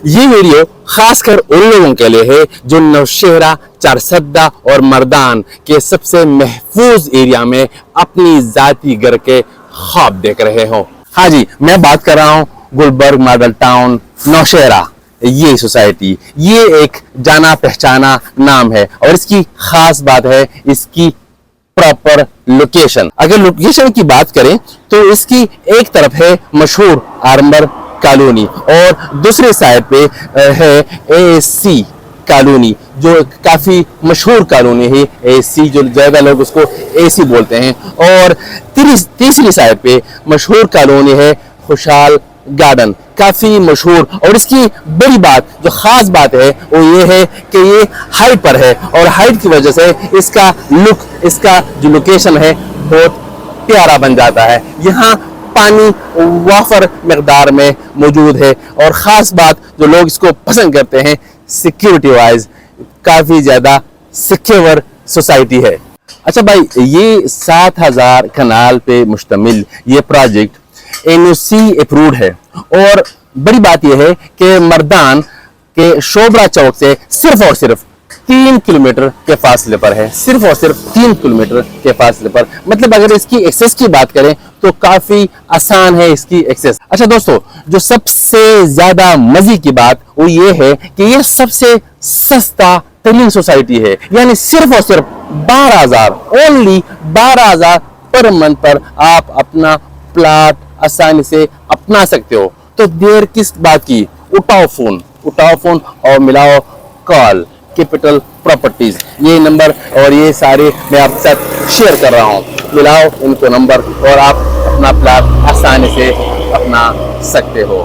ये वीडियो खासकर उन लोगों के लिए है जो नौशहरा, चारसद्दा और मर्दान के सबसे महफूज एरिया में अपनी जाती घर के ख्वाब देख रहे हो। हाँ जी, मैं बात कर रहा हूँ गुलबर्ग मॉडल टाउन नौशहरा। ये सोसाइटी, ये एक जाना पहचाना नाम है और इसकी खास बात है इसकी प्रॉपर लोकेशन। अगर लोकेशन की बात करें तो इसकी एक तरफ है मशहूर आर्मर कॉलोनी और दूसरी साइड पे है एसी कॉलोनी, जो काफी मशहूर कॉलोनी है एसी, जो ज्यादा लोग उसको एसी बोलते हैं। और तीसरी साइड पे मशहूर कॉलोनी है खुशहाल गार्डन, काफी मशहूर। और इसकी बड़ी बात, जो खास बात है वो ये है कि ये हाइट पर है और हाइट की वजह से इसका लुक, इसका जो लोकेशन है बहुत प्यारा बन जाता है। यहाँ पानी वाफर मकदार में मौजूद है और ख़ास बात जो लोग इसको पसंद करते हैं, सिक्योरिटी वाइज काफ़ी ज़्यादा सिक्योर सोसाइटी है। अच्छा भाई, ये 7000 कनाल पे मुश्तमिल ये प्रोजेक्ट NOC अप्रूव्ड है और बड़ी बात यह है कि मर्दान के शोबरा चौक से सिर्फ और सिर्फ 3 किलोमीटर के फासले पर है, सिर्फ और सिर्फ 3 किलोमीटर के फासले पर। मतलब अगर इसकी एक्सेस की बात करें तो काफी आसान है इसकी एक्सेस। अच्छा दोस्तों, जो सबसे ज्यादा मजे की बात वो ये है कि ये सबसे सस्ता तरीन सोसाइटी है, यानी सिर्फ और सिर्फ 12,000, ओनली 12,000 पर मंथ पर आप अपना प्लाट आसानी से अपना सकते हो। तो देर किस बात की, उठाओ फोन और मिलाओ कॉल कैपिटल प्रॉपर्टीज। ये नंबर और ये सारे मैं आपके साथ शेयर कर रहा हूँ, मिलाओ इनको नंबर और आप अपना प्लाट आसानी से अपना सकते हो।